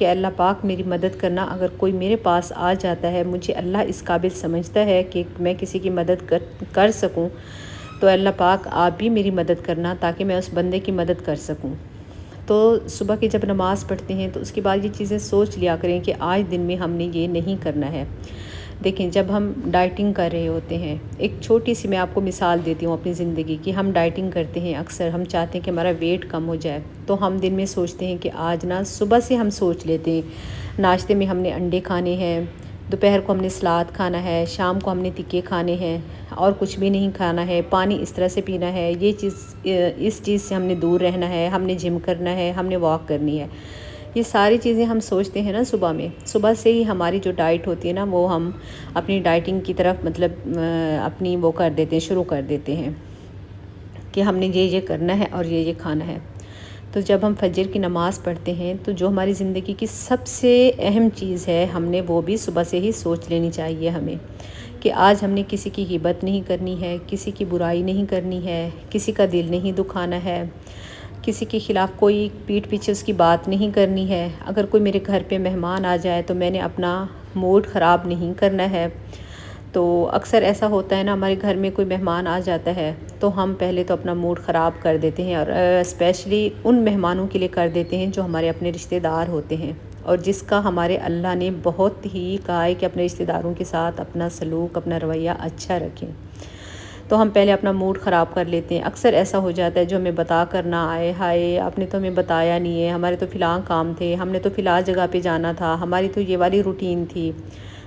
کہ اللہ پاک میری مدد کرنا، اگر کوئی میرے پاس آ جاتا ہے، مجھے اللہ اس قابل سمجھتا ہے کہ میں کسی کی مدد کر سکوں، تو اللہ پاک آپ بھی میری مدد کرنا تاکہ میں اس بندے کی مدد کر سکوں۔ تو صبح کی جب نماز پڑھتے ہیں تو اس کے بعد یہ چیزیں سوچ لیا کریں کہ آج دن میں ہم نے یہ نہیں کرنا ہے۔ دیکھیں، جب ہم ڈائٹنگ کر رہے ہوتے ہیں، ایک چھوٹی سی میں آپ کو مثال دیتی ہوں اپنی زندگی کی، ہم ڈائٹنگ کرتے ہیں، اکثر ہم چاہتے ہیں کہ ہمارا ویٹ کم ہو جائے، تو ہم دن میں سوچتے ہیں کہ آج صبح سے ہم سوچ لیتے ہیں ناشتے میں ہم نے انڈے کھانے ہیں، دوپہر کو ہم نے سلاد کھانا ہے، شام کو ہم نے تکے کھانے ہیں اور کچھ بھی نہیں کھانا ہے، پانی اس طرح سے پینا ہے، اس چیز سے ہم نے دور رہنا ہے، ہم نے جم کرنا ہے، ہم نے واک کرنی ہے۔ یہ ساری چیزیں ہم سوچتے ہیں نا صبح میں، صبح سے ہی ہماری جو ڈائٹ ہوتی ہے نا، وہ ہم اپنی ڈائٹنگ کی طرف اپنی وہ کر دیتے ہیں، شروع کر دیتے ہیں کہ ہم نے یہ کرنا ہے اور یہ کھانا ہے۔ تو جب ہم فجر کی نماز پڑھتے ہیں تو جو ہماری زندگی کی سب سے اہم چیز ہے، ہم نے وہ بھی صبح سے ہی سوچ لینی چاہیے ہمیں، کہ آج ہم نے کسی کی غیبت نہیں کرنی ہے، کسی کی برائی نہیں کرنی ہے، کسی کا دل نہیں دکھانا ہے، کسی کے خلاف کوئی پیٹھ پیچھے اس کی بات نہیں کرنی ہے۔ اگر کوئی میرے گھر پہ مہمان آ جائے تو میں نے اپنا موڈ خراب نہیں کرنا ہے۔ تو اکثر ایسا ہوتا ہے نا، ہمارے گھر میں کوئی مہمان آ جاتا ہے تو ہم پہلے تو اپنا موڈ خراب کر دیتے ہیں، اور اسپیشلی ان مہمانوں کے لیے کر دیتے ہیں جو ہمارے اپنے رشتہ دار ہوتے ہیں، اور جس کا ہمارے اللہ نے بہت ہی کہا ہے کہ اپنے رشتہ داروں کے ساتھ اپنا سلوک، اپنا رویہ اچھا رکھیں۔ تو ہم پہلے اپنا موڈ خراب کر لیتے ہیں۔ اکثر ایسا ہو جاتا ہے جو ہمیں بتا کر نہ آئے، ہائے آپ نے تو ہمیں بتایا نہیں ہے، ہمارے تو فلاں کام تھے، ہم نے تو فلاں جگہ پہ جانا تھا، ہماری تو یہ والی روٹین تھی۔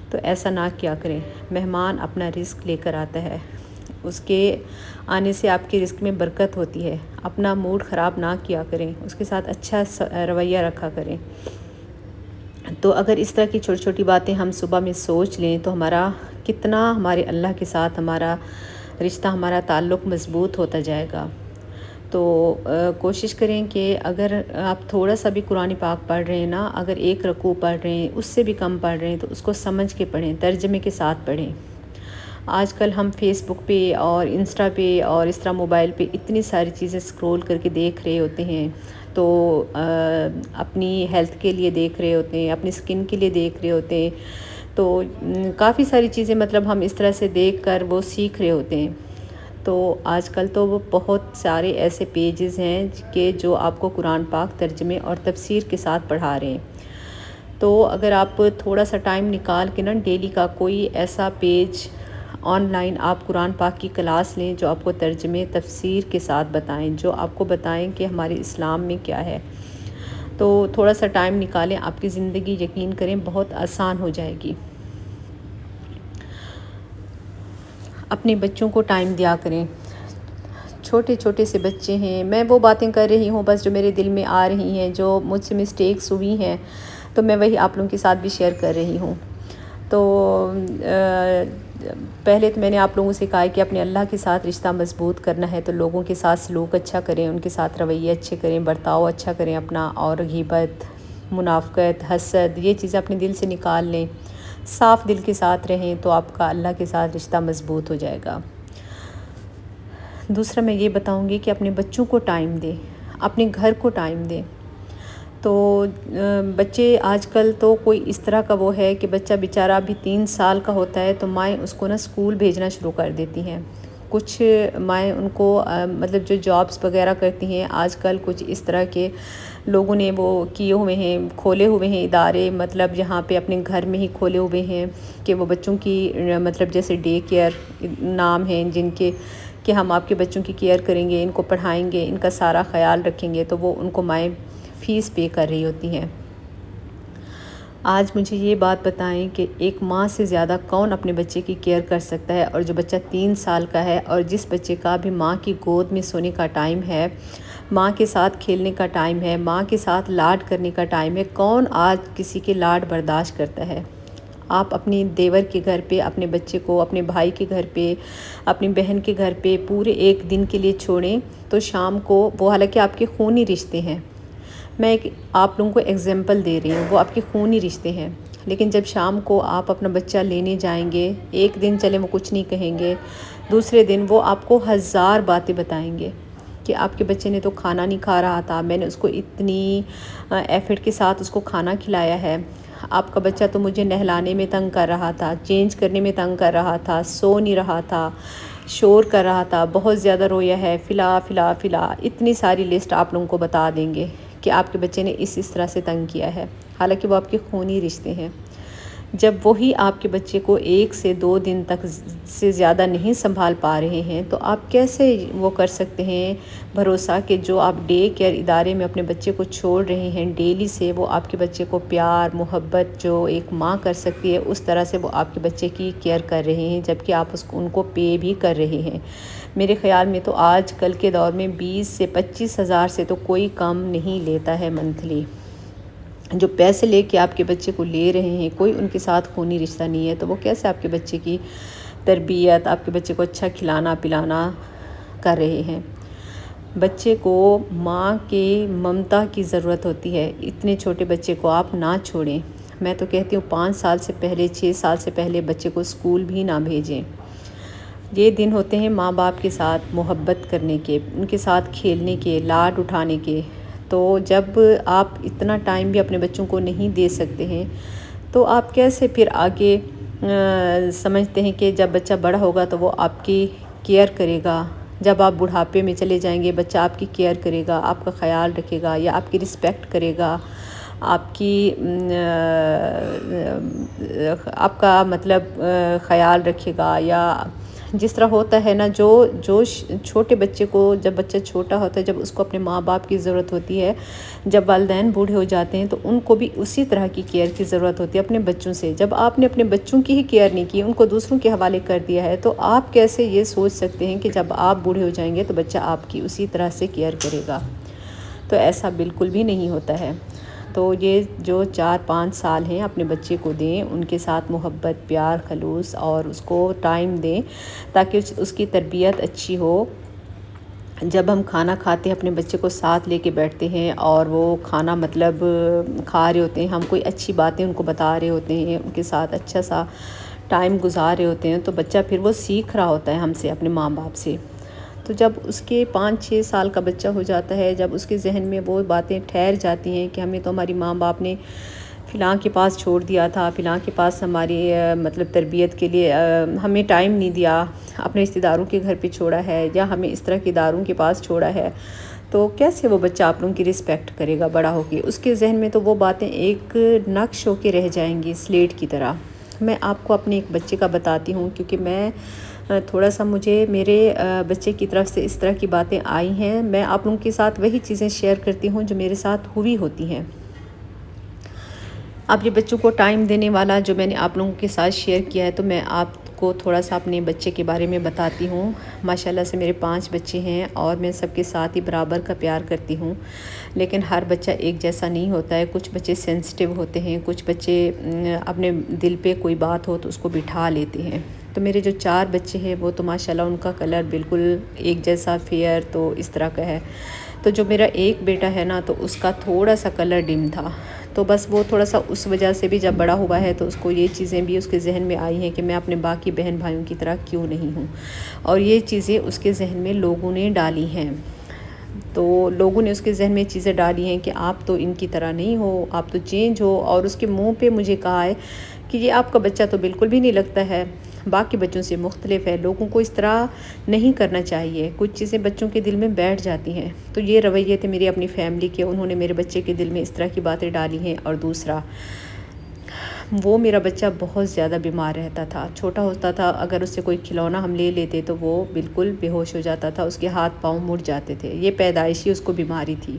تو ایسا نہ کیا کریں، مہمان اپنا رزق لے کر آتا ہے، اس کے آنے سے آپ کے رزق میں برکت ہوتی ہے۔ اپنا موڈ خراب نہ کیا کریں، اس کے ساتھ اچھا رویہ رکھا کریں۔ تو اگر اس طرح کی چھوٹی چھوٹی باتیں ہم صبح میں سوچ لیں تو ہمارے اللہ کے ساتھ ہمارا رشتہ، ہمارا تعلق مضبوط ہوتا جائے گا۔ تو کوشش کریں کہ اگر آپ تھوڑا سا بھی قرآن پاک پڑھ رہے ہیں نا، اگر ایک رکوع پڑھ رہے ہیں، اس سے بھی کم پڑھ رہے ہیں، تو اس کو سمجھ کے پڑھیں، ترجمے کے ساتھ پڑھیں۔ آج کل ہم فیس بک پہ اور انسٹا پہ اور اس طرح موبائل پہ اتنی ساری چیزیں سکرول کر کے دیکھ رہے ہوتے ہیں، تو اپنی ہیلتھ کے لیے دیکھ رہے ہوتے ہیں، اپنی سکن کے لیے دیکھ رہے ہوتے ہیں، تو کافی ساری چیزیں ہم اس طرح سے دیکھ کر وہ سیکھ رہے ہوتے ہیں۔ تو آج کل تو وہ بہت سارے ایسے پیجز ہیں کہ جو آپ کو قرآن پاک ترجمے اور تفسیر کے ساتھ پڑھا رہے ہیں۔ تو اگر آپ تھوڑا سا ٹائم نکال کے نا، ڈیلی کا کوئی ایسا پیج آن لائن آپ قرآن پاک کی کلاس لیں جو آپ کو ترجمے تفسیر کے ساتھ بتائیں، جو آپ کو بتائیں کہ ہمارے اسلام میں کیا ہے، تو تھوڑا سا ٹائم نکالیں، آپ کی زندگی یقین کریں بہت آسان ہو جائے گی۔ اپنے بچوں کو ٹائم دیا کریں، چھوٹے چھوٹے سے بچے ہیں، میں وہ باتیں کر رہی ہوں بس جو میرے دل میں آ رہی ہیں، جو مجھ سے مسٹیکس ہوئی ہیں، تو میں وہی آپ لوگوں کے ساتھ بھی شیئر کر رہی ہوں۔ تو پہلے تو میں نے آپ لوگوں سے کہا کہ اپنے اللہ کے ساتھ رشتہ مضبوط کرنا ہے تو لوگوں کے ساتھ سلوک اچھا کریں، ان کے ساتھ رویے اچھے کریں، برتاؤ اچھا کریں اپنا، اور غیبت، منافقت، حسد، یہ چیزیں اپنے دل سے نکال لیں، صاف دل کے ساتھ رہیں، تو آپ کا اللہ کے ساتھ رشتہ مضبوط ہو جائے گا۔ دوسرا میں یہ بتاؤں گی کہ اپنے بچوں کو ٹائم دیں، اپنے گھر کو ٹائم دیں۔ تو بچے آج کل تو کوئی اس طرح کا وہ ہے کہ بچہ بیچارہ ابھی 3 سال کا ہوتا ہے تو مائیں اس کو نا اسکول بھیجنا شروع کر دیتی ہیں۔ کچھ مائیں ان کو جو جابس وغیرہ کرتی ہیں، آج کل کچھ اس طرح کے لوگوں نے وہ کیے ہوئے ہیں، کھولے ہوئے ہیں ادارے، جہاں پہ اپنے گھر میں ہی کھولے ہوئے ہیں کہ وہ بچوں کی جیسے ڈے کیئر نام ہیں جن کے، کہ ہم آپ کے بچوں کی کیئر کریں گے، ان کو پڑھائیں گے، ان کا سارا خیال رکھیں گے، تو وہ ان کو مائیں فیس پے کر رہی ہوتی ہیں۔ آج مجھے یہ بات بتائیں کہ ایک ماں سے زیادہ کون اپنے بچے کی کیئر کر سکتا ہے، اور جو بچہ 3 سال کا ہے اور جس بچے کا بھی ماں کی گود میں سونے کا ٹائم ہے، ماں کے ساتھ کھیلنے کا ٹائم ہے، ماں کے ساتھ لاڈ کرنے کا ٹائم ہے، کون آج کسی کے لاڈ برداشت کرتا ہے؟ آپ اپنی دیور کے گھر پہ اپنے بچے کو، اپنے بھائی کے گھر پہ، اپنی بہن کے گھر پہ پورے ایک دن کے لیے چھوڑیں، تو شام کو وہ حالانکہ آپ کے خونی رشتے ہیں، میں آپ لوگوں کو ایگزامپل دے رہی ہوں، وہ آپ کے خونی رشتے ہیں، لیکن جب شام کو آپ اپنا بچہ لینے جائیں گے، ایک دن چلیں وہ کچھ نہیں کہیں گے، دوسرے دن وہ آپ کو 1000 باتیں بتائیں گے، کہ آپ کے بچے نے تو کھانا نہیں کھا رہا تھا، میں نے اس کو اتنی ایفرٹ کے ساتھ اس کو کھانا کھلایا ہے، آپ کا بچہ تو مجھے نہلانے میں تنگ کر رہا تھا، چینج کرنے میں تنگ کر رہا تھا، سو نہیں رہا تھا، شور کر رہا تھا، بہت زیادہ رویا ہے، فلا فلا فلا، اتنی ساری لسٹ آپ لوگوں کو بتا دیں گے کہ آپ کے بچے نے اس طرح سے تنگ کیا ہے، حالانکہ وہ آپ کے خونی رشتے ہیں۔ جب وہی آپ کے بچے کو 1 سے 2 دن تک سے زیادہ نہیں سنبھال پا رہے ہیں، تو آپ کیسے وہ کر سکتے ہیں بھروسہ کہ جو آپ ڈے کیئر ادارے میں اپنے بچے کو چھوڑ رہے ہیں ڈیلی سے، وہ آپ کے بچے کو پیار محبت جو ایک ماں کر سکتی ہے اس طرح سے وہ آپ کے بچے کی کیئر کر رہے ہیں، جبکہ آپ ان کو پے بھی کر رہے ہیں۔ میرے خیال میں تو آج کل کے دور میں 20 سے 25 ہزار سے تو کوئی کم نہیں لیتا ہے منتھلی۔ جو پیسے لے کے آپ کے بچے کو لے رہے ہیں، کوئی ان کے ساتھ خونی رشتہ نہیں ہے، تو وہ کیسے آپ کے بچے کی تربیت، آپ کے بچے کو اچھا کھلانا پلانا کر رہے ہیں؟ بچے کو ماں کے ممتا کی ضرورت ہوتی ہے، اتنے چھوٹے بچے کو آپ نہ چھوڑیں۔ میں تو کہتی ہوں 5 سال سے پہلے 6 سال سے پہلے بچے کو اسکول بھی نہ بھیجیں۔ یہ دن ہوتے ہیں ماں باپ کے ساتھ محبت کرنے کے، ان کے ساتھ کھیلنے کے، لاڈ اٹھانے کے۔ تو جب آپ اتنا ٹائم بھی اپنے بچوں کو نہیں دے سکتے ہیں، تو آپ کیسے پھر آگے سمجھتے ہیں کہ جب بچہ بڑا ہوگا تو وہ آپ کی کیئر کرے گا؟ جب آپ بڑھاپے میں چلے جائیں گے، بچہ آپ کی کیئر کرے گا، آپ کا خیال رکھے گا، یا آپ کی رسپیکٹ کرے گا، آپ کی آپ کا مطلب خیال رکھے گا، یا جس طرح ہوتا ہے نا، جو چھوٹے بچے کو، جب بچہ چھوٹا ہوتا ہے، جب اس کو اپنے ماں باپ کی ضرورت ہوتی ہے، جب والدین بوڑھے ہو جاتے ہیں تو ان کو بھی اسی طرح کی کیئر کی ضرورت ہوتی ہے اپنے بچوں سے۔ جب آپ نے اپنے بچوں کی ہی کیئر نہیں کی، ان کو دوسروں کے حوالے کر دیا ہے، تو آپ کیسے یہ سوچ سکتے ہیں کہ جب آپ بوڑھے ہو جائیں گے تو بچہ آپ کی اسی طرح سے کیئر کرے گا؟ تو ایسا بالکل بھی نہیں ہوتا ہے۔ تو یہ جو 4-5 سال ہیں اپنے بچے کو دیں، ان کے ساتھ محبت پیار خلوص اور اس کو ٹائم دیں تاکہ اس کی تربیت اچھی ہو۔ جب ہم کھانا کھاتے ہیں اپنے بچے کو ساتھ لے کے بیٹھتے ہیں اور وہ کھانا مطلب کھا رہے ہوتے ہیں، ہم کوئی اچھی باتیں ان کو بتا رہے ہوتے ہیں، ان کے ساتھ اچھا سا ٹائم گزار رہے ہوتے ہیں، تو بچہ پھر وہ سیکھ رہا ہوتا ہے ہم سے، اپنے ماں باپ سے۔ تو جب اس کے 5-6 سال کا بچہ ہو جاتا ہے، جب اس کے ذہن میں وہ باتیں ٹھہر جاتی ہیں کہ ہمیں تو ہماری ماں باپ نے فلاں کے پاس چھوڑ دیا تھا، فلاں کے پاس ہماری مطلب تربیت کے لیے ہمیں ٹائم نہیں دیا، اپنے رشتہ داروں کے گھر پہ چھوڑا ہے، یا ہمیں اس طرح کے اداروں کے پاس چھوڑا ہے، تو کیسے وہ بچہ آپ لوگوں کی رسپیکٹ کرے گا بڑا ہو کے؟ اس کے ذہن میں تو وہ باتیں ایک نقش ہو کے رہ جائیں گی سلیٹ کی طرح۔ میں آپ کو اپنے ایک بچے کا بتاتی ہوں، کیونکہ میں تھوڑا سا مجھے میرے بچے کی طرف سے اس طرح کی باتیں آئی ہیں، میں آپ لوگوں کے ساتھ وہی چیزیں شیئر کرتی ہوں جو میرے ساتھ ہوئی ہوتی ہیں۔ اب یہ بچوں کو ٹائم دینے والا جو میں نے آپ لوگوں کے ساتھ شیئر کیا ہے، تو میں آپ کو تھوڑا سا اپنے بچے کے بارے میں بتاتی ہوں۔ ماشاءاللہ سے میرے 5 بچے ہیں اور میں سب کے ساتھ ہی برابر کا پیار کرتی ہوں، لیکن ہر بچہ ایک جیسا نہیں ہوتا ہے۔ کچھ بچے سینسٹیو ہوتے ہیں، کچھ بچے اپنے دل پہ کوئی بات ہو تو اس کو بٹھا لیتے ہیں۔ تو میرے جو 4 بچے ہیں وہ تو ماشاءاللہ ان کا کلر بالکل ایک جیسا فیئر تو اس طرح کا ہے۔ تو جو میرا ایک بیٹا ہے نا، تو اس کا تھوڑا سا کلر ڈم تھا، تو بس وہ تھوڑا سا اس وجہ سے بھی جب بڑا ہوا ہے تو اس کو یہ چیزیں بھی اس کے ذہن میں آئی ہیں کہ میں اپنے باقی بہن بھائیوں کی طرح کیوں نہیں ہوں، اور یہ چیزیں اس کے ذہن میں لوگوں نے ڈالی ہیں۔ تو لوگوں نے اس کے ذہن میں چیزیں ڈالی ہیں کہ آپ تو ان کی طرح نہیں ہو، آپ تو چینج ہو، اور اس کے منہ پہ مجھے کہا ہے کہ یہ آپ کا بچہ تو بالکل بھی نہیں لگتا ہے، باقی بچوں سے مختلف ہے، لوگوں کو اس طرح نہیں کرنا چاہیے، کچھ چیزیں بچوں کے دل میں بیٹھ جاتی ہیں۔ تو یہ رویے تھے میری اپنی فیملی کے، انہوں نے میرے بچے کے دل میں اس طرح کی باتیں ڈالی ہیں۔ اور دوسرا، وہ میرا بچہ بہت زیادہ بیمار رہتا تھا، چھوٹا ہوتا تھا، اگر اس سے کوئی کھلونا ہم لے لیتے تو وہ بالکل بے ہوش ہو جاتا تھا، اس کے ہاتھ پاؤں مڑ جاتے تھے، یہ پیدائشی اس کو بیماری تھی۔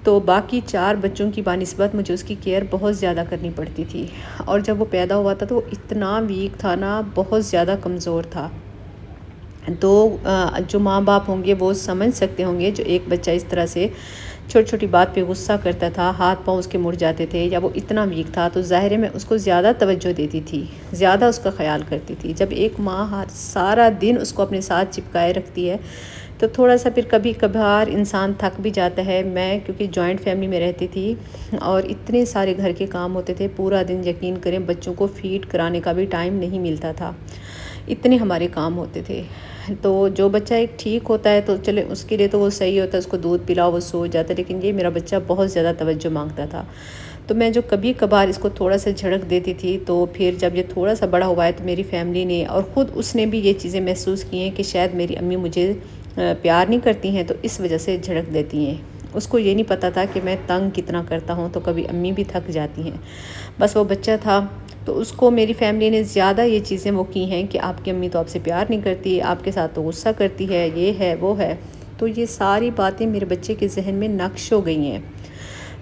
تو باقی 4 بچوں کی بنسبت مجھے اس کی کیئر بہت زیادہ کرنی پڑتی تھی، اور جب وہ پیدا ہوا تھا تو وہ اتنا ویک تھا نا، بہت زیادہ کمزور تھا۔ تو جو ماں باپ ہوں گے وہ سمجھ سکتے ہوں گے، جو ایک بچہ اس طرح سے چھوٹی چھوٹی بات پہ غصہ کرتا تھا، ہاتھ پاؤں اس کے مڑ جاتے تھے، یا وہ اتنا ویک تھا، تو ظاہر ہے میں اس کو زیادہ توجہ دیتی تھی، زیادہ اس کا خیال کرتی تھی۔ جب ایک ماں سارا دن اس کو اپنے ساتھ چپکائے رکھتی ہے تو تھوڑا سا پھر کبھی کبھار انسان تھک بھی جاتا ہے۔ میں کیونکہ جوائنٹ فیملی میں رہتی تھی اور اتنے سارے گھر کے کام ہوتے تھے، پورا دن یقین کریں بچوں کو فیڈ کرانے کا بھی ٹائم نہیں ملتا تھا، اتنے ہمارے کام ہوتے تھے۔ تو جو بچہ ایک ٹھیک ہوتا ہے تو چلے اس کے لیے تو وہ صحیح ہوتا ہے، اس کو دودھ پلاؤ وہ سو جاتا ہے، لیکن یہ میرا بچہ بہت زیادہ توجہ مانگتا تھا۔ تو میں جو کبھی کبھار اس کو تھوڑا سا جھڑک دیتی تھی، تو پھر جب یہ تھوڑا سا بڑا ہوا ہے تو میری فیملی نے اور خود اس نے بھی یہ چیزیں محسوس کی ہیں کہ شاید میری امی مجھے پیار نہیں کرتی ہیں تو اس وجہ سے جھڑک دیتی ہیں۔ اس کو یہ نہیں پتہ تھا کہ میں تنگ کتنا کرتا ہوں، تو کبھی امی بھی تھک جاتی ہیں۔ بس وہ بچہ تھا تو اس کو میری فیملی نے زیادہ یہ چیزیں وہ کی ہیں کہ آپ کی امی تو آپ سے پیار نہیں کرتی، آپ کے ساتھ تو غصہ کرتی ہے، یہ ہے وہ ہے۔ تو یہ ساری باتیں میرے بچے کے ذہن میں نقش ہو گئی ہیں۔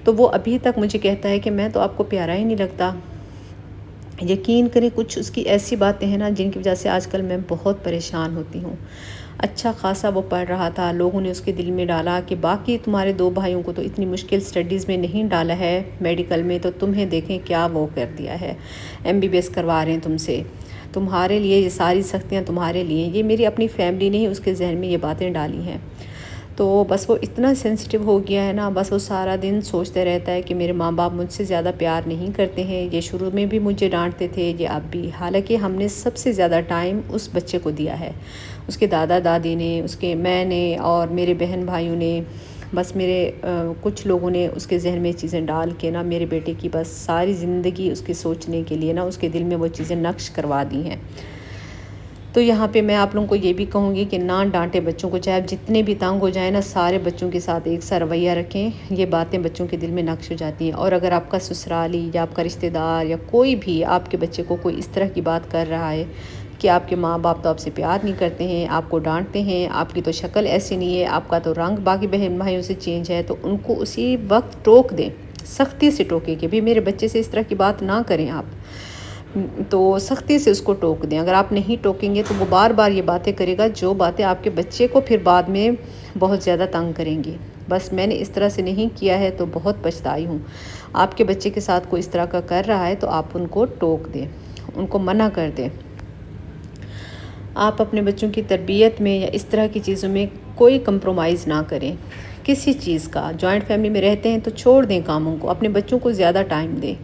تو وہ ابھی تک مجھے کہتا ہے کہ میں تو آپ کو پیارا ہی نہیں لگتا۔ یقین کریں کچھ اس کی ایسی باتیں ہیں نا جن کی وجہ سے آج کل میں بہت پریشان ہوتی ہوں۔ اچھا خاصا وہ پڑھ رہا تھا، لوگوں نے اس کے دل میں ڈالا کہ باقی تمہارے 2 بھائیوں کو تو اتنی مشکل سٹڈیز میں نہیں ڈالا ہے میڈیکل میں، تو تمہیں دیکھیں کیا وہ کر دیا ہے، MBBS کروا رہے ہیں تم سے، تمہارے لیے یہ ساری سختیاں تمہارے لیے۔ یہ میری اپنی فیملی نے ہی اس کے ذہن میں یہ باتیں ڈالی ہیں۔ تو بس وہ اتنا سینسٹیو ہو گیا ہے نا، بس وہ سارا دن سوچتے رہتا ہے کہ میرے ماں باپ مجھ سے زیادہ پیار نہیں کرتے ہیں۔ یہ شروع میں بھی مجھے ڈانٹتے تھے، یہ اب بھی، حالانکہ ہم نے سب سے زیادہ ٹائم اس بچے کو دیا ہے، اس کے دادا دادی نے، میں نے اور میرے بہن بھائیوں نے۔ بس میرے کچھ لوگوں نے اس کے ذہن میں چیزیں ڈال کے نا میرے بیٹے کی بس ساری زندگی اس کے سوچنے کے لیے نا اس کے دل میں وہ چیزیں نقش کروا دی ہیں۔ تو یہاں پہ میں آپ لوگوں کو یہ بھی کہوں گی کہ نہ ڈانٹے بچوں کو، چاہے آپ جتنے بھی تنگ ہو جائیں نا، سارے بچوں کے ساتھ ایک سا رویہ رکھیں، یہ باتیں بچوں کے دل میں نقش ہو جاتی ہیں۔ اور اگر آپ کا سسرالی یا آپ کا رشتہ دار یا کوئی بھی آپ کے بچے کو کوئی اس طرح کی بات کر رہا ہے کہ آپ کے ماں باپ تو آپ سے پیار نہیں کرتے ہیں، آپ کو ڈانٹتے ہیں، آپ کی تو شکل ایسی نہیں ہے، آپ کا تو رنگ باقی بہن بھائیوں سے چینج ہے، تو ان کو اسی وقت ٹوک دیں، سختی سے ٹوکیں کہ بھی میرے بچے سے اس طرح کی بات نہ کریں آپ، تو سختی سے اس کو ٹوک دیں۔ اگر آپ نہیں ٹوکیں گے تو وہ بار بار یہ باتیں کرے گا، جو باتیں آپ کے بچے کو پھر بعد میں بہت زیادہ تنگ کریں گی۔ بس میں نے اس طرح سے نہیں کیا ہے تو بہت پچھتائی ہوں۔ آپ کے بچے کے ساتھ کوئی اس طرح کا کر رہا ہے تو آپ ان کو ٹوک دیں، ان کو منع کر دیں۔ آپ اپنے بچوں کی تربیت میں یا اس طرح کی چیزوں میں کوئی کمپرومائز نہ کریں کسی چیز کا۔ جوائنٹ فیملی میں رہتے ہیں تو چھوڑ دیں کاموں کو، اپنے بچوں کو زیادہ ٹائم دیں۔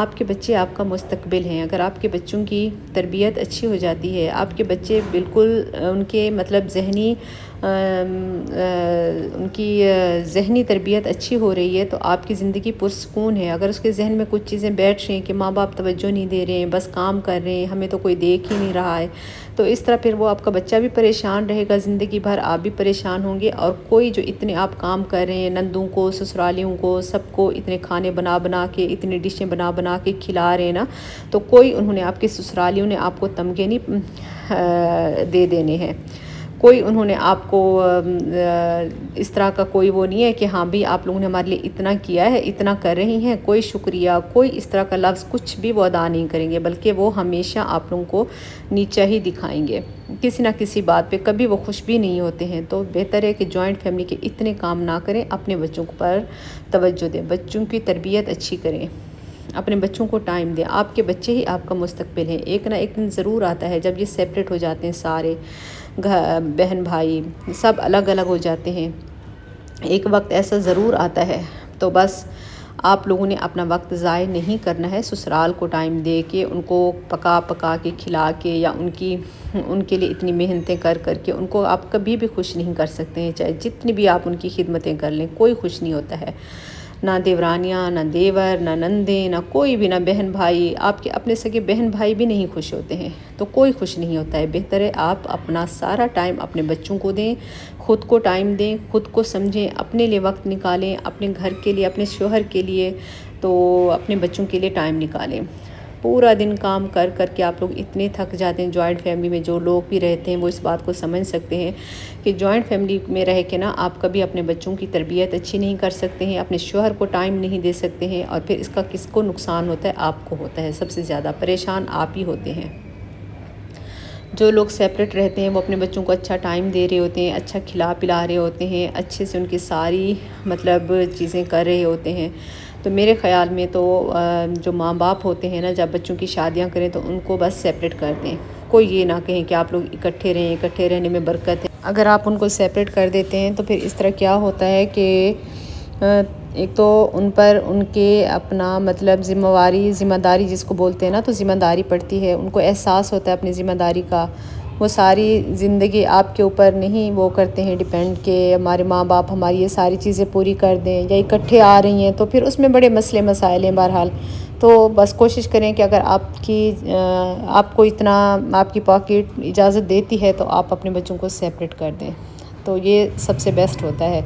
آپ کے بچے آپ کا مستقبل ہیں، اگر آپ کے بچوں کی تربیت اچھی ہو جاتی ہے، آپ کے بچے بالکل ان کے مطلب ان کی ذہنی تربیت اچھی ہو رہی ہے تو آپ کی زندگی پرسکون ہے۔ اگر اس کے ذہن میں کچھ چیزیں بیٹھ رہی ہیں کہ ماں باپ توجہ نہیں دے رہے ہیں، بس کام کر رہے ہیں، ہمیں تو کوئی دیکھ ہی نہیں رہا ہے، تو اس طرح پھر وہ آپ کا بچہ بھی پریشان رہے گا، زندگی بھر آپ بھی پریشان ہوں گے۔ اور کوئی جو اتنے آپ کام کر رہے ہیں، نندوں کو، سسرالیوں کو، سب کو اتنے کھانے بنا بنا کے، اتنی ڈشیں بنا بنا کے کھلا رہے ہیں نا، تو کوئی انہوں نے آپ کے سسرالیوں نے آپ کو تمغے نہیں دے دینے ہیں، کوئی انہوں نے آپ کو اس طرح کا کوئی وہ نہیں ہے کہ ہاں بھی آپ لوگوں نے ہمارے لیے اتنا کیا ہے، اتنا کر رہی ہیں، کوئی شکریہ، کوئی اس طرح کا لفظ کچھ بھی وہ ادا نہیں کریں گے، بلکہ وہ ہمیشہ آپ لوگوں کو نیچا ہی دکھائیں گے کسی نہ کسی بات پہ، کبھی وہ خوش بھی نہیں ہوتے ہیں۔ تو بہتر ہے کہ جوائنٹ فیملی کے اتنے کام نہ کریں، اپنے بچوں پر توجہ دیں، بچوں کی تربیت اچھی کریں، اپنے بچوں کو ٹائم دیں۔ آپ کے بچے ہی آپ کا مستقبل ہیں، ایک نہ ایک دن ضرور آتا ہے جب یہ سیپریٹ ہو جاتے ہیں، سارے بہن بھائی سب الگ الگ ہو جاتے ہیں، ایک وقت ایسا ضرور آتا ہے۔ تو بس آپ لوگوں نے اپنا وقت ضائع نہیں کرنا ہے، سسرال کو ٹائم دے کے، ان کو پکا پکا کے کھلا کے، یا ان کے لیے اتنی محنتیں کر کے ان کو آپ کبھی بھی خوش نہیں کر سکتے ہیں، چاہے جتنی بھی آپ ان کی خدمتیں کر لیں، کوئی خوش نہیں ہوتا ہے، نہ دیورانیاں، نہ دیور، نہ نندیں، نہ کوئی بھی، نہ بہن بھائی، آپ کے اپنے سگے بہن بھائی بھی نہیں خوش ہوتے ہیں، تو کوئی خوش نہیں ہوتا ہے۔ بہتر ہے آپ اپنا سارا ٹائم اپنے بچوں کو دیں، خود کو ٹائم دیں، خود کو سمجھیں، اپنے لیے وقت نکالیں، اپنے گھر کے لیے، اپنے شوہر کے لیے، تو اپنے بچوں کے لیے ٹائم نکالیں۔ پورا دن کام کر کے آپ لوگ اتنے تھک جاتے ہیں، جوائنٹ فیملی میں جو لوگ بھی رہتے ہیں وہ اس بات کو سمجھ سکتے ہیں کہ جوائنٹ فیملی میں رہ کے نا آپ کبھی اپنے بچوں کی تربیت اچھی نہیں کر سکتے ہیں، اپنے شوہر کو ٹائم نہیں دے سکتے ہیں، اور پھر اس کا کس کو نقصان ہوتا ہے؟ آپ کو ہوتا ہے، سب سے زیادہ پریشان آپ ہی ہوتے ہیں۔ جو لوگ سیپریٹ رہتے ہیں وہ اپنے بچوں کو اچھا ٹائم دے رہے ہوتے ہیں، اچھا کھلا پلا رہے ہوتے ہیں، اچھے سے ان کی ساری مطلب چیزیں کر رہے ہوتے ہیں، تو میرے خیال میں تو جو ماں باپ ہوتے ہیں نا، جب بچوں کی شادیاں کریں تو ان کو بس سیپریٹ کر دیں، کوئی یہ نہ کہیں کہ آپ لوگ اکٹھے رہیں، اکٹھے رہنے میں برکت ہے۔ اگر آپ ان کو سیپریٹ کر دیتے ہیں تو پھر اس طرح کیا ہوتا ہے کہ ایک تو ان پر ان کے اپنا مطلب ذمہ داری جس کو بولتے ہیں نا، تو ذمہ داری پڑتی ہے، ان کو احساس ہوتا ہے اپنی ذمہ داری کا. وہ ساری زندگی آپ کے اوپر نہیں وہ کرتے ہیں ڈیپینڈ کہ ہمارے ماں باپ ہماری یہ ساری چیزیں پوری کر دیں، یا اکٹھے آ رہی ہیں تو پھر اس میں بڑے مسئلے مسائل ہیں. بہرحال تو بس کوشش کریں کہ اگر آپ کو اتنا آپ کی پاکٹ اجازت دیتی ہے تو آپ اپنے بچوں کو سیپریٹ کر دیں. تو یہ سب سے بیسٹ ہوتا ہے،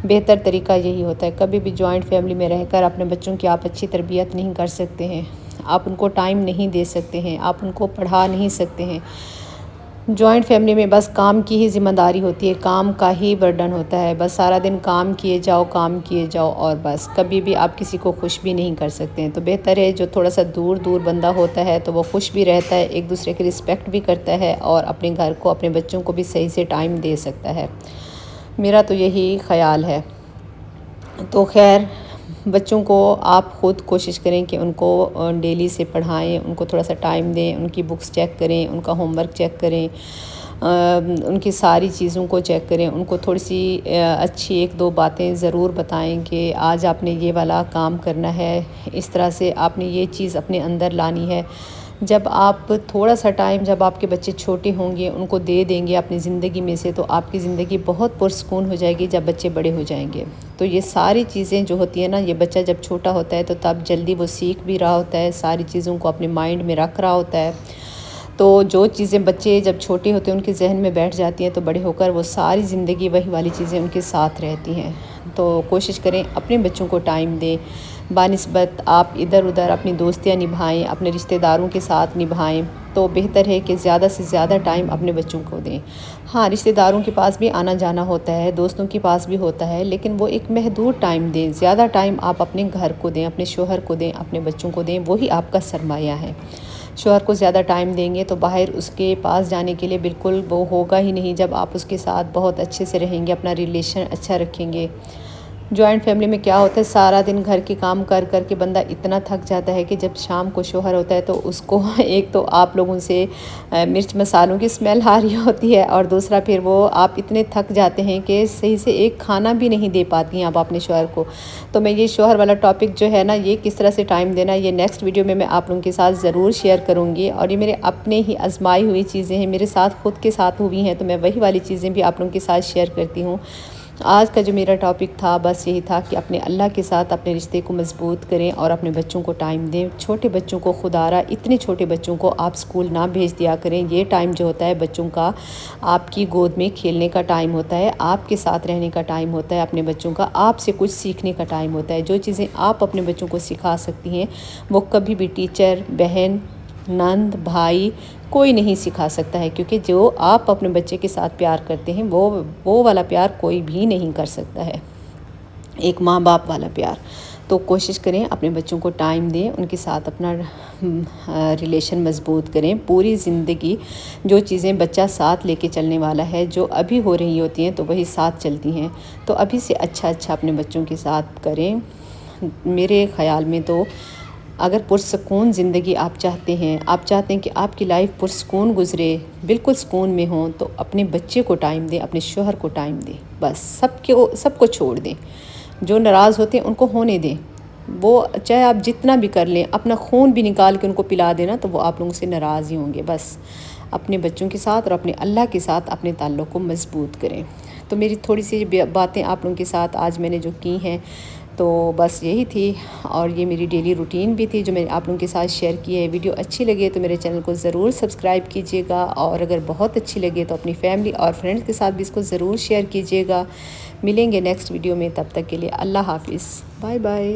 بہتر طریقہ یہی ہوتا ہے. کبھی بھی جوائنٹ فیملی میں رہ کر اپنے بچوں کی آپ اچھی تربیت نہیں کر سکتے ہیں، آپ ان کو ٹائم نہیں دے سکتے ہیں، آپ ان کو پڑھا نہیں سکتے ہیں. جوائنٹ فیملی میں بس کام کی ہی ذمہ داری ہوتی ہے، کام کا ہی برڈن ہوتا ہے. بس سارا دن کام کیے جاؤ اور بس کبھی بھی آپ کسی کو خوش بھی نہیں کر سکتے ہیں. تو بہتر ہے جو تھوڑا سا دور بندہ ہوتا ہے تو وہ خوش بھی رہتا ہے، ایک دوسرے کی رسپیکٹ بھی کرتا ہے، اور اپنے گھر کو اپنے بچوں کو بھی صحیح سے ٹائم دے سکتا ہے. میرا تو یہی خیال ہے. تو خیر، بچوں کو آپ خود کوشش کریں کہ ان کو ڈیلی سے پڑھائیں، ان کو تھوڑا سا ٹائم دیں، ان کی بکس چیک کریں، ان کا ہوم ورک چیک کریں، ان کی ساری چیزوں کو چیک کریں. ان کو تھوڑی سی اچھی 1-2 باتیں ضرور بتائیں کہ آج آپ نے یہ والا کام کرنا ہے، اس طرح سے آپ نے یہ چیز اپنے اندر لانی ہے. جب آپ تھوڑا سا ٹائم جب آپ کے بچے چھوٹے ہوں گے ان کو دے دیں گے اپنی زندگی میں سے، تو آپ کی زندگی بہت پرسکون ہو جائے گی جب بچے بڑے ہو جائیں گے. تو یہ ساری چیزیں جو ہوتی ہیں نا، یہ بچہ جب چھوٹا ہوتا ہے تو تب جلدی وہ سیکھ بھی رہا ہوتا ہے، ساری چیزوں کو اپنے مائنڈ میں رکھ رہا ہوتا ہے. تو جو چیزیں بچے جب چھوٹے ہوتے ہیں ان کے ذہن میں بیٹھ جاتی ہیں تو بڑے ہو کر وہ ساری زندگی وہی والی چیزیں ان کے ساتھ رہتی ہیں. تو کوشش کریں اپنے بچوں کو ٹائم دیں، بنسبت آپ ادھر ادھر اپنی دوستیاں نبھائیں، اپنے رشتہ داروں کے ساتھ نبھائیں. تو بہتر ہے کہ زیادہ سے زیادہ ٹائم اپنے بچوں کو دیں. ہاں، رشتہ داروں کے پاس بھی آنا جانا ہوتا ہے، دوستوں کے پاس بھی ہوتا ہے، لیکن وہ ایک محدود ٹائم دیں. زیادہ ٹائم آپ اپنے گھر کو دیں، اپنے شوہر کو دیں، اپنے بچوں کو دیں. وہی آپ کا سرمایہ ہے. شوہر کو زیادہ ٹائم دیں گے تو باہر اس کے پاس جانے کے لیے بالکل وہ ہوگا ہی نہیں. جب آپ اس کے ساتھ بہت اچھے سے رہیں گے، اپنا ریلیشن اچھا رکھیں گے. جوائنٹ فیملی میں کیا ہوتا ہے، سارا دن گھر کے کام کر کر کے بندہ اتنا تھک جاتا ہے کہ جب شام کو شوہر ہوتا ہے تو اس کو ایک تو آپ لوگوں سے مرچ مسالوں کی اسمیل آ رہی ہوتی ہے، اور دوسرا پھر وہ آپ اتنے تھک جاتے ہیں کہ صحیح سے ایک کھانا بھی نہیں دے پاتی ہیں آپ اپنے شوہر کو. تو میں یہ شوہر والا ٹاپک جو ہے نا، یہ کس طرح سے ٹائم دینا، یہ نیکسٹ ویڈیو میں آپ لوگوں کے ساتھ ضرور شیئر کروں گی. اور یہ میرے اپنے ہی آزمائی ہوئی چیزیں ہیں، میرے ساتھ خود کے ساتھ ہوئی ہیں، تو میں وہی والی چیزیں بھی آپ لوگوں کے ساتھ شیئر کرتی ہوں. آج کا جو میرا ٹاپک تھا بس یہی تھا کہ اپنے اللہ کے ساتھ اپنے رشتے کو مضبوط کریں اور اپنے بچوں کو ٹائم دیں. چھوٹے بچوں کو خدا را اتنے چھوٹے بچوں کو آپ اسکول نہ بھیج دیا کریں. یہ ٹائم جو ہوتا ہے بچوں کا، آپ کی گود میں کھیلنے کا ٹائم ہوتا ہے، آپ کے ساتھ رہنے کا ٹائم ہوتا ہے اپنے بچوں کا، آپ سے کچھ سیکھنے کا ٹائم ہوتا ہے. جو چیزیں آپ اپنے بچوں کو سکھا سکتی ہیں وہ کبھی بھی ٹیچر، بہن، نند، بھائی کوئی نہیں سکھا سکتا ہے. کیونکہ جو آپ اپنے بچے کے ساتھ پیار کرتے ہیں وہ والا پیار کوئی بھی نہیں کر سکتا ہے، ایک ماں باپ والا پیار. تو کوشش کریں اپنے بچوں کو ٹائم دیں، ان کے ساتھ اپنا ریلیشن مضبوط کریں. پوری زندگی جو چیزیں بچہ ساتھ لے کے چلنے والا ہے، جو ابھی ہو رہی ہوتی ہیں تو وہی ساتھ چلتی ہیں. تو ابھی سے اچھا اپنے بچوں کے ساتھ کریں. میرے خیال میں تو اگر پرسکون زندگی آپ چاہتے ہیں کہ آپ کی لائف پرسکون گزرے، بالکل سکون میں ہوں، تو اپنے بچے کو ٹائم دیں، اپنے شوہر کو ٹائم دیں. بس سب کو چھوڑ دیں. جو ناراض ہوتے ہیں ان کو ہونے دیں. وہ چاہے آپ جتنا بھی کر لیں، اپنا خون بھی نکال کے ان کو پلا دینا تو وہ آپ لوگوں سے ناراض ہی ہوں گے. بس اپنے بچوں کے ساتھ اور اپنے اللہ کے ساتھ اپنے تعلق کو مضبوط کریں. تو میری تھوڑی سی باتیں آپ لوگوں کے ساتھ آج میں نے جو کی ہیں تو بس یہی تھی، اور یہ میری ڈیلی روٹین بھی تھی جو میں نے آپ لوگوں کے ساتھ شیئر کی ہے. ویڈیو اچھی لگے تو میرے چینل کو ضرور سبسکرائب کیجیے گا، اور اگر بہت اچھی لگے تو اپنی فیملی اور فرینڈس کے ساتھ بھی اس کو ضرور شیئر کیجیے گا. ملیں گے نیکسٹ ویڈیو میں، تب تک کے لیے اللہ حافظ، بائے بائے.